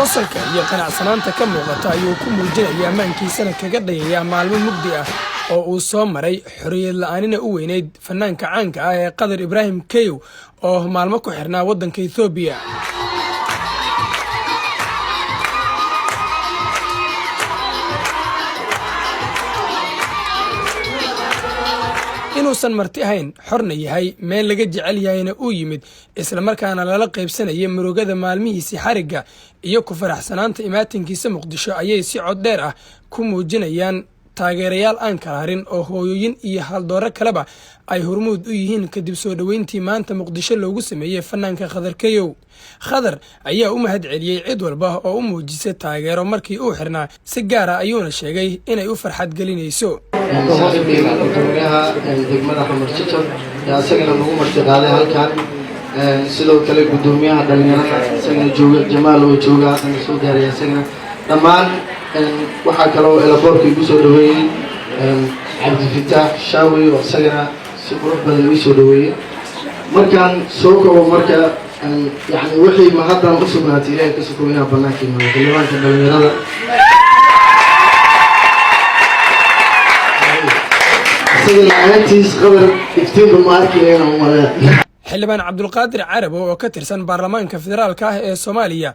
qosolka iyo qanacsanaanta ka muuqata ayuu ku muujinaya ammaankiisana kaga dhayaya maalmo mugdi ah oo uu soo maray xorriyad la'aanina u weynayd fanaanka caanka ah ee Qadar Ibrahim Keyow oo maalmo ku xirnaa waddanka Itoobiya. inuusan marti ahayn xorna yahay meel laga jecel yahayna uu yimid isla markaana lala qaybsanayay murugada maalmihiisii xariga iyo ku faraxsanaanta imaatinkiisa Muqdisho ayay si cod dheer ah ku muujinayaan taageerayaal aan kala harin oo hooyooyin iyo haldooro kaleba ay hormuud u yihiin kadib soo dhaweyntii maanta Muqdisho loogu sameeyay fanaanka Qadar Keyow. Qadar ayaa u mahad celiyay cid walba oo u muujisay taageero markii uu xirnaa si gaar ah ayuuna sheegay inay u farxad gelinayso. degmada Xamarjito asagana lagu martiqaaday halkan sidoo kale gudoomiyaha dhalinyarada asagana jooga Jamaal oo jooga soo gaaray asagana dhamaan waxa kale oo elaboorka igu soo dhaweeyay Cabdifataax Shaawi oo asagana si qurux badan igu soo dhaweeyay markaan soo koobo marka يعني وحي ما هذا مقصود من هاتيلين كسكوا هنا بناكي ما كلمان كدلنا هذا سيد العينتيس قبل كتير بماركي هنا ولا xildhibaan Cabdulqaadir Carab oo ka tirsan baarlamaanka federaalka ah ee Soomaaliya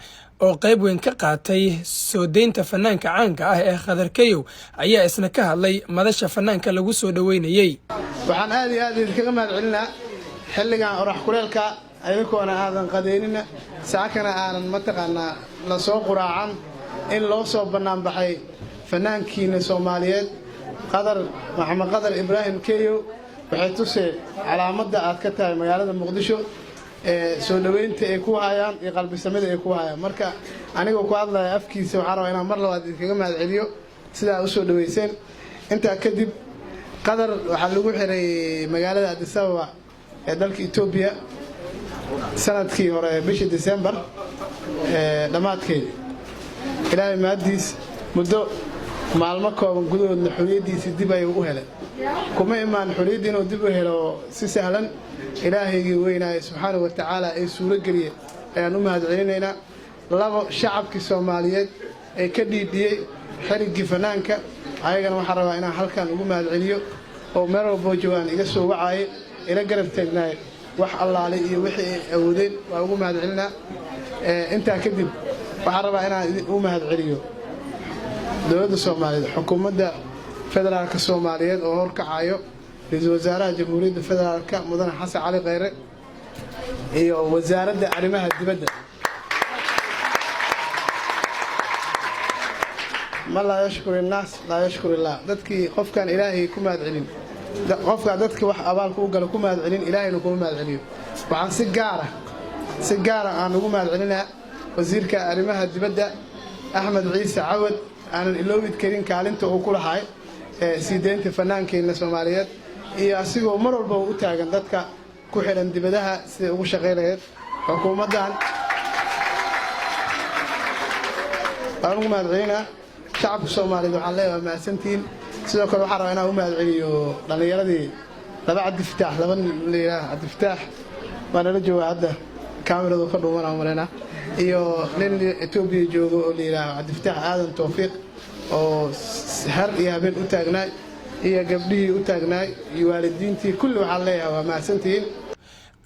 oo qayb weyn ka qaatay soo deynta fanaanka caanka ah ee Qadar Keyow ayaa isna ka hadlay madasha fanaanka lagu soo dhaweynayay. waxaan aad kaga mahad celinaa xilligan orax kuleelka ayagoo aadan qadeynina saakana aanan mataqaanaa la soo quraacan in loo soo banaan baxay fanaankiina Soomaaliyeed Maxamed Qadar Ibrahim Keyow waxay tusay calaamadda aad ka tahay magaalada Muqdisho ee soo dhaweynta ay ku hayaan iyo qalbisamada ay ku hayaan marka aniga ku hadlay afkiisa waxaan rabaa inaan mar labaad kaga mahad celiyo sida u soo dhaweyseen inta kadib Qadar waxa lagu xiray magaalada Addis Ababa ee dalka Itoobiya sanadkii hore bishii December dhamaadkeedii ilaahay maadiis muddo maalmo kooban gudahoodna xorriyadiisa dib ay u heleen kuma imaan xorriyadii inuu dib u helo si sahlan ilaahaygi weynaayo subxaanahu wa tacaala ay suuro geliyay ayaan u mahad celinaynaa labo shacabkii Soomaaliyeed ee ka dhiidhiyay xiriggii fanaanka ayagana waxaan rabaa inaan halkan ugu mahad celiyo oo meel walba joogaan iga soo wacay ila garab taagnaay wax allaale iyo wixii ay awoodeen waa ugu mahad celinaa intaa kadib waxaan rabaa inaan u mahad celiyo dowladda Soomaaliyeed xukuumadda federaalka Soomaaliyeed oo horkacayo ra'iisul wasaaraha jamhuuriyadda federaalka mudane Xasan Cali Khayre iyo wasaaradda arrimaha dibadda ma la yashkuru الناس la yashkuru Allah dadkii qofkan ilaahay ku mahad celin qofka dadka wax abaalku u galo ku mahad celin ilaahayna ku mahad celiyo waxaan si gaar ah aan ugu mahad celinaa wasiirka arrimaha dibadda Axmed Ciise Cawad aanan iloobid karin kaalinta uu ku lahaay sii deynta fanaankeena Soomaaliyeed iyo asigoo mar walba u taagan dadka ku xiran dibadaha sida ugu shaqeynayeen xukuumaddan aan ugu mahad celinaa shacabka Soomaaliyeed waxaan leeyahay mahadsantiin sidoo kale waxaan rabaa inaan u mahad celiyo dhalinyaradii laba Cabdifataax baan la joogaa hadda kaamiradu ka dhuuman aan mareena iyo nin Itoobiya joogo oo leeyahay Cabdifataax Aadan Tawfiiq oo har iyo habeen u taagnaay iyo gabdhihii u taagnaay iyo waalidiintii kulli waxaan leeyahay waa mahadsantiin.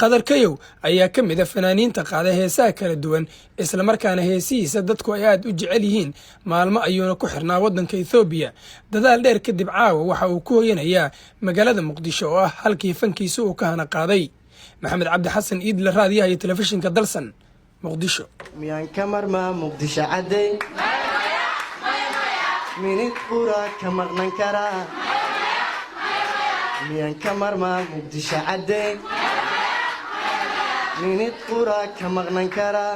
Qadar Keyow ayaa ka mid ah fanaaniinta qaaday heesaha kala duwan isla markaana heesihiisa dadku ay aad u jecel yihiin maalmo ayuuna ku xirnaa waddanka Itoobiya dadaal dheer kadib caawa waxa uu ku hoyanayaa magaalada Muqdisho oo ah halkii fankiisa uu ka hana qaaday. Maxamed Cabdi Xasan Iidle raadiyaha iyo telefishinka Dalsan Muqdisho. miyaan ka marmaa Muqdisho caday minid qura ka maqnan karaa miyaan ka marmaa Muqdisho caday minid qura ka maqnan karaa